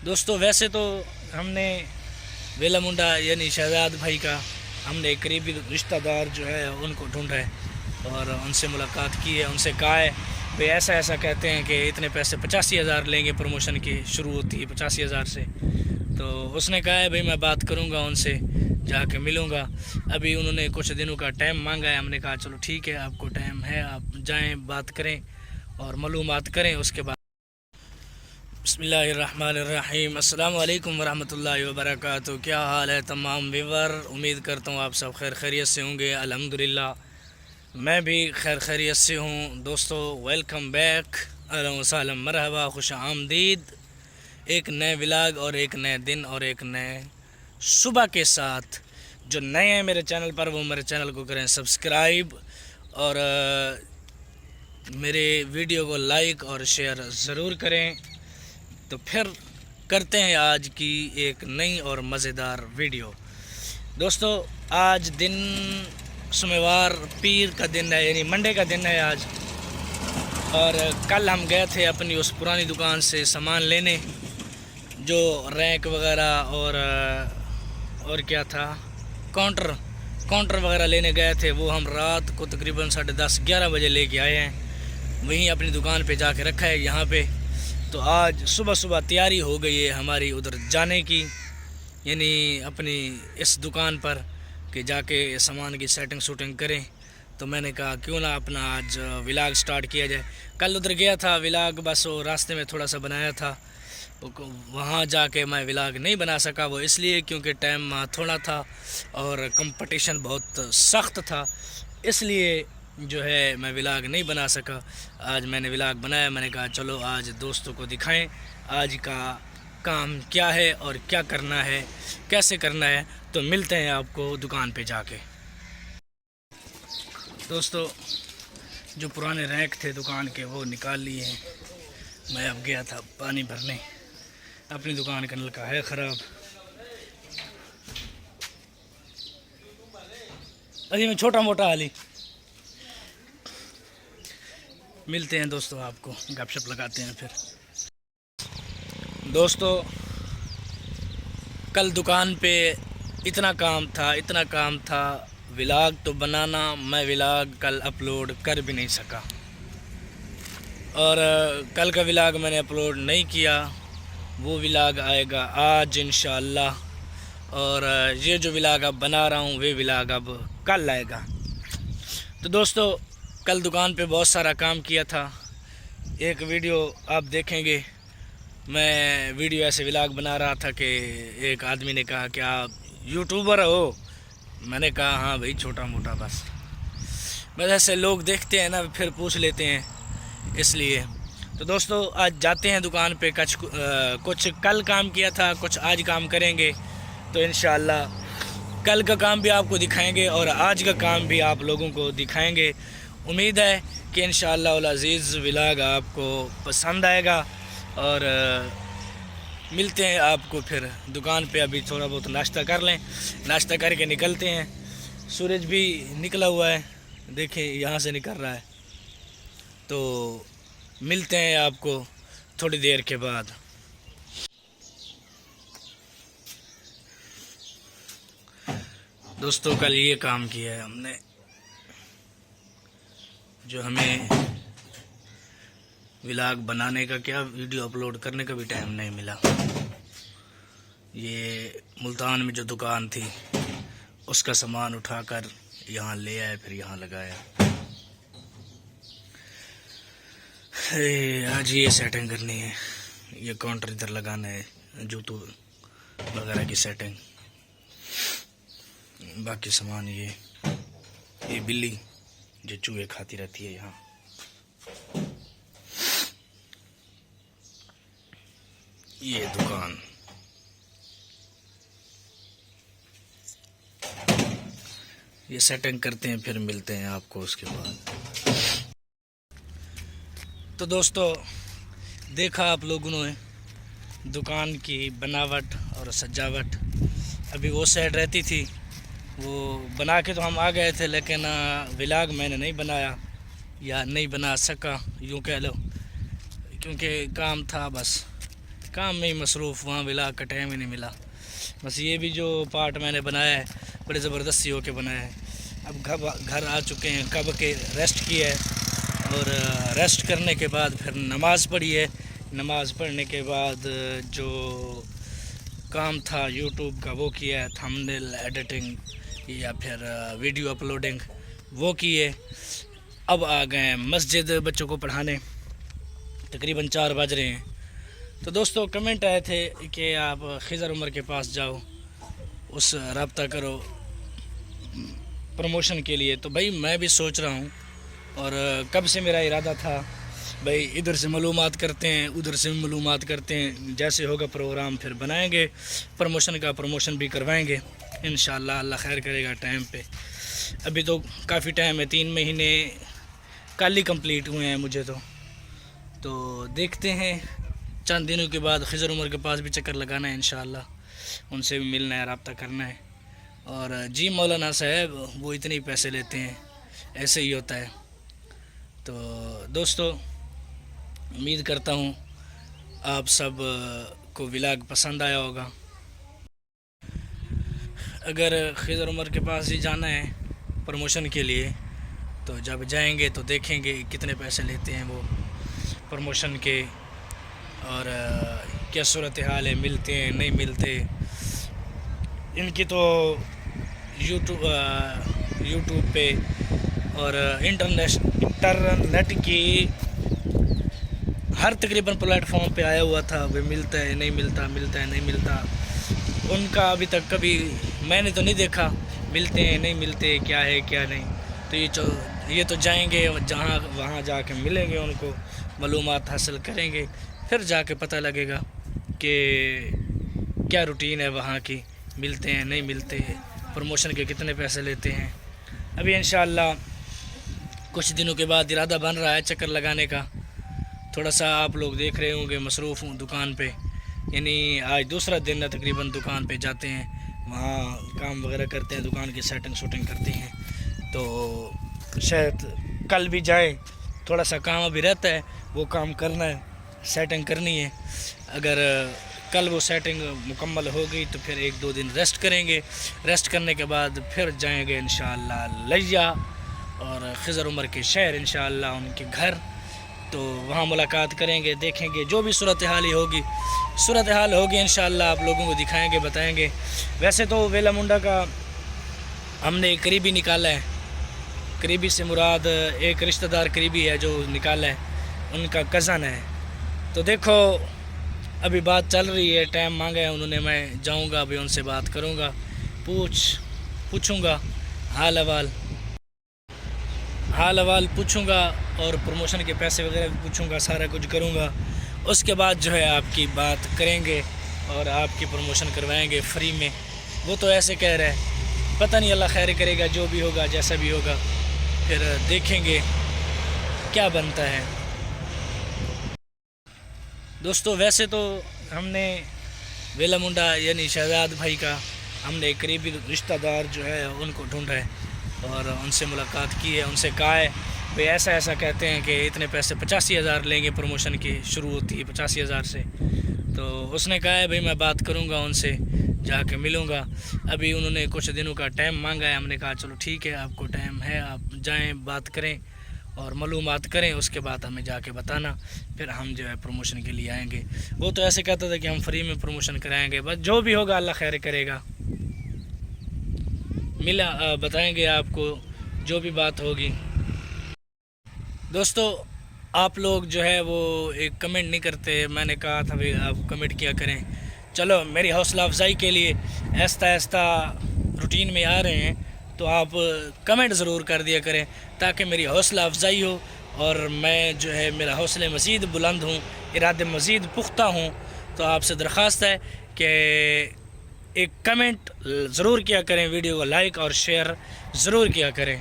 دوستو ویسے تو ہم نے ویلا منڈا یعنی شہزاد بھائی کا ہم نے قریبی رشتہ دار جو ہے ان کو ڈھونڈا ہے اور ان سے ملاقات کی ہے. ان سے کہا ہے بھئی ایسا کہتے ہیں کہ اتنے پیسے 85,000 لیں گے, پروموشن کی شروع ہوتی ہے 85,000 سے. تو اس نے کہا ہے بھئی میں بات کروں گا ان سے, جا کے ملوں گا. ابھی انہوں نے کچھ دنوں کا ٹائم مانگا ہے. ہم نے کہا چلو ٹھیک ہے, آپ کو ٹائم ہے, آپ جائیں بات کریں اور معلومات کریں. اس کے بعد بسم اللہ الرحمن الرحیم. السلام علیکم ورحمۃ اللہ وبرکاتہ. کیا حال ہے تمام ویور؟ امید کرتا ہوں آپ سب خیر خیریت سے ہوں گے. الحمدللہ میں بھی خیر خیریت سے ہوں. دوستو ویلکم بیک, اہلا وسہلا, مرحبا, خوش آمدید ایک نئے ولاگ اور ایک نئے دن اور ایک نئے صبح کے ساتھ. جو نئے ہیں میرے چینل پر وہ میرے چینل کو کریں سبسکرائب اور میرے ویڈیو کو لائک اور شیئر ضرور کریں. تو پھر کرتے ہیں آج کی ایک نئی اور مزیدار ویڈیو. دوستو آج دن سوموار پیر کا دن ہے, یعنی منڈے کا دن ہے آج. اور کل ہم گئے تھے اپنی اس پرانی دکان سے سامان لینے, جو ریک وغیرہ اور کیا تھا, کاؤنٹر وغیرہ لینے گئے تھے. وہ ہم رات کو تقریباً 10:30-11 بجے لے کے آئے ہیں. وہیں اپنی دکان پہ جا کے رکھا ہے یہاں پہ. تو آج صبح تیاری ہو گئی ہے ہماری ادھر جانے کی, یعنی اپنی اس دکان پر کہ جا کے سامان کی سیٹنگ کریں. تو میں نے کہا کیوں نہ اپنا آج ولاگ سٹارٹ کیا جائے. کل ادھر گیا تھا ولاگ, بس وہ راستے میں تھوڑا سا بنایا تھا, وہاں جا کے میں ولاگ نہیں بنا سکا. وہ اس لیے کیونکہ ٹائم تھوڑا تھا اور کمپٹیشن بہت سخت تھا, اس لیے جو ہے میں ولاگ نہیں بنا سکا. آج میں نے ولاگ بنایا. میں نے کہا چلو آج دوستوں کو دکھائیں آج کا کام کیا ہے اور کیا کرنا ہے, کیسے کرنا ہے. تو ملتے ہیں آپ کو دکان پہ جا کے. دوستو جو پرانے ریک تھے دکان کے وہ نکال لیے ہیں. میں اب گیا تھا پانی بھرنے, اپنی دکان کا نلکا ہے خراب. ابھی میں چھوٹا موٹا حالی. ملتے ہیں دوستو, آپ کو گپ شپ لگاتے ہیں پھر. دوستو کل دکان پہ اتنا کام تھا ولاگ تو بنانا, میں ولاگ کل اپلوڈ کر بھی نہیں سکا. اور کل کا ولاگ میں نے اپلوڈ نہیں کیا. وہ ولاگ آئے گا آج انشاءاللہ. اور یہ جو ولاگ اب بنا رہا ہوں وہ ولاگ اب کل آئے گا. تو دوستو کل دکان پہ بہت سارا کام کیا تھا. ایک ویڈیو آپ دیکھیں گے. میں ویڈیو ایسے ولاگ بنا رہا تھا کہ ایک آدمی نے کہا کہ آپ یوٹیوبر ہو. میں نے کہا ہاں بھائی چھوٹا موٹا بس ایسے لوگ دیکھتے ہیں نا, پھر پوچھ لیتے ہیں اس لیے. تو دوستو آج جاتے ہیں دکان پہ. کچھ کل کام کیا تھا, کچھ آج کام کریں گے. تو انشاءاللہ کل کا کام بھی آپ کو دکھائیں گے اور آج کا کام بھی آپ لوگوں کو دکھائیں گے. امید ہے کہ انشاءاللہ العزیز ولاگ آپ کو پسند آئے گا. اور ملتے ہیں آپ کو پھر دکان پہ. ابھی تھوڑا بہت ناشتہ کر لیں, ناشتہ کر کے نکلتے ہیں. سورج بھی نکلا ہوا ہے, دیکھیں یہاں سے نکل رہا ہے. تو ملتے ہیں آپ کو تھوڑی دیر کے بعد. دوستو کل یہ کام کیا ہے ہم نے, جو ہمیں ولاگ بنانے کا کیا ویڈیو اپلوڈ کرنے کا بھی ٹائم نہیں ملا. یہ ملتان میں جو دکان تھی اس کا سامان اٹھا کر یہاں لے آئے, پھر یہاں لگایا. آج یہ سیٹنگ کرنی ہے, یہ کاؤنٹر ادھر لگانا ہے, جوتوں وغیرہ کی سیٹنگ. باقی سامان یہ بلی جو چوہے کھاتی رہتی ہے یہاں. یہ دکان یہ سیٹنگ کرتے ہیں, پھر ملتے ہیں آپ کو اس کے بعد. تو دوستو دیکھا آپ لوگوں نے دکان کی بناوٹ اور سجاوٹ. ابھی وہ سائڈ رہتی تھی, وہ بنا کے تو ہم آ گئے تھے, لیکن ولاگ میں نے نہیں بنایا یا نہیں بنا سکا یوں کہہ لو, کیونکہ کام تھا. بس کام میں ہی مصروف، وہاں ولاگ کا ٹائم ہی نہیں ملا۔ بس یہ بھی جو پارٹ میں نے بنایا ہے بڑے زبردستی ہو کے بنایا ہے۔ اب گھر آ چکے ہیں، کب کے ریسٹ کیا ہے، اور ریسٹ کرنے کے بعد پھر نماز پڑھی ہے۔ نماز پڑھنے کے بعد جو کام تھا یوٹیوب کا وہ کیا ہے، تھمبنیل ایڈیٹنگ یا پھر ویڈیو اپلوڈنگ وہ کیے۔ اب آ گئے ہیں مسجد بچوں کو پڑھانے، تقریباً 4 بج رہے ہیں۔ تو دوستو کمنٹ آئے تھے کہ آپ خضر عمر کے پاس جاؤ، اس رابطہ کرو پروموشن کے لیے۔ تو بھائی میں بھی سوچ رہا ہوں، اور کب سے میرا ارادہ تھا بھائی ادھر سے معلومات کرتے ہیں، ادھر سے معلومات کرتے ہیں، جیسے ہوگا پروگرام پھر بنائیں گے، پروموشن کا پروموشن بھی کروائیں گے انشاءاللہ، اللہ خیر کرے گا ٹائم پہ۔ ابھی تو کافی ٹائم ہے، 3 مہینے کل ہی کمپلیٹ ہوئے ہیں مجھے تو دیکھتے ہیں چند دنوں کے بعد خضر عمر کے پاس بھی چکر لگانا ہے انشاءاللہ، ان سے بھی ملنا ہے، رابطہ کرنا ہے۔ اور جی مولانا صاحب وہ اتنے ہی پیسے لیتے ہیں، ایسے ہی ہوتا ہے۔ تو دوستو امید کرتا ہوں آپ سب کو ولاگ پسند آیا ہوگا۔ اگر خضر عمر کے پاس ہی جانا ہے پروموشن کے لیے تو جب جائیں گے تو دیکھیں گے کتنے پیسے لیتے ہیں وہ پروموشن کے، اور کیا صورتحال ہے، ملتے ہیں نہیں ملتے۔ ان کی تو یوٹیوب پہ اور انٹرنیٹ کی ہر تقریباً پلیٹ فارم پہ آیا ہوا تھا، وہ ملتا ہے نہیں ملتا، ملتا ہے نہیں ملتا۔ ان کا ابھی تک کبھی میں نے تو نہیں دیکھا ملتے ہیں نہیں ملتے، کیا ہے کیا نہیں۔ تو یہ تو جائیں گے جہاں، وہاں جا کے ملیں گے، ان کو معلومات حاصل کریں گے، پھر جا کے پتہ لگے گا کہ کیا روٹین ہے وہاں کی، ملتے ہیں نہیں ملتے، پروموشن کے کتنے پیسے لیتے ہیں۔ ابھی انشاءاللہ کچھ دنوں کے بعد ارادہ بن رہا ہے چکر لگانے کا۔ تھوڑا سا آپ لوگ دیکھ رہے ہوں گے مصروف ہوں دکان پہ، یعنی آج دوسرا دن ہے تقریباً دکان پہ جاتے ہیں، وہاں کام وغیرہ کرتے ہیں، دکان کی سیٹنگ شوٹنگ کرتے ہیں۔ تو شاید کل بھی جائیں، تھوڑا سا کام ابھی رہتا ہے، وہ کام کرنا ہے، سیٹنگ کرنی ہے۔ اگر کل وہ سیٹنگ مکمل ہو گئی تو پھر 1-2 دن ریسٹ کریں گے، ریسٹ کرنے کے بعد پھر جائیں گے انشاءاللہ لیا اور خضر عمر کے شہر انشاءاللہ ان کے گھر۔ تو وہاں ملاقات کریں گے، دیکھیں گے جو بھی صورتحال ہوگی انشاءاللہ آپ لوگوں کو دکھائیں گے، بتائیں گے۔ ویسے تو ویلا منڈا کا ہم نے قریبی نکالا ہے، قریبی سے مراد ایک رشتہ دار قریبی ہے جو نکالا ہے، ان کا کزن ہے۔ تو دیکھو ابھی بات چل رہی ہے، ٹائم مانگا ہے انہوں نے، میں جاؤں گا ابھی ان سے بات کروں گا، پوچھوں گا حال احوال پوچھوں گا، اور پروموشن کے پیسے وغیرہ بھی پوچھوں گا، سارا کچھ کروں گا۔ اس کے بعد جو ہے آپ کی بات کریں گے اور آپ کی پروموشن کروائیں گے فری میں۔ وہ تو ایسے کہہ رہے ہیں، پتہ نہیں اللہ خیر کرے گا، جو بھی ہوگا جیسا بھی ہوگا پھر دیکھیں گے کیا بنتا ہے۔ دوستو ویسے تو ہم نے ویلا منڈا یعنی شہزاد بھائی کا ہم نے قریبی رشتہ دار جو ہے ان کو ڈھونڈا ہے اور ان سے ملاقات کی ہے، ان سے کہا ہے بھئی ایسا کہتے ہیں کہ اتنے پیسے 85,000 لیں گے، پروموشن کی شروع ہوتی ہے 85,000 سے۔ تو اس نے کہا ہے بھئی میں بات کروں گا ان سے، جا کے ملوں گا۔ ابھی انہوں نے کچھ دنوں کا ٹائم مانگا ہے، ہم نے کہا چلو ٹھیک ہے، آپ کو ٹائم ہے، آپ جائیں بات کریں اور معلومات کریں، اس کے بعد ہمیں جا کے بتانا، پھر ہم جو ہے پروموشن کے لیے آئیں گے۔ وہ تو ایسے کہتا تھا کہ ہم فری میں پروموشن کرائیں گے، بس جو بھی ہوگا اللہ خیر کرے گا، بتائیں گے آپ کو جو بھی بات ہوگی۔ دوستو آپ لوگ جو ہے وہ ایک کمنٹ نہیں کرتے، میں نے کہا تھا بھی آپ کمنٹ کیا کریں۔ چلو میری حوصلہ افزائی کے لیے آہستہ روٹین میں آ رہے ہیں تو آپ کمنٹ ضرور کر دیا کریں تاکہ میری حوصلہ افزائی ہو اور میں جو ہے میرا حوصلے مزید بلند ہوں، ارادے مزید پختہ ہوں۔ تو آپ سے درخواست ہے کہ ایک کمنٹ ضرور کیا کریں، ویڈیو کو لائک اور شیئر ضرور کیا کریں۔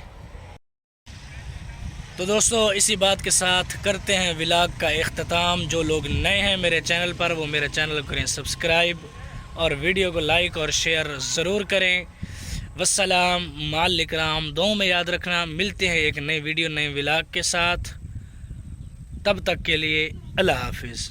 تو دوستو اسی بات کے ساتھ کرتے ہیں ولاگ کا اختتام۔ جو لوگ نئے ہیں میرے چینل پر وہ میرے چینل کو کریں سبسکرائب اور ویڈیو کو لائک اور شیئر ضرور کریں۔ والسلام مع الاکرام، دعاؤں میں یاد رکھنا۔ ملتے ہیں ایک نئی ویڈیو نئے ولاگ کے ساتھ، تب تک کے لیے اللہ حافظ۔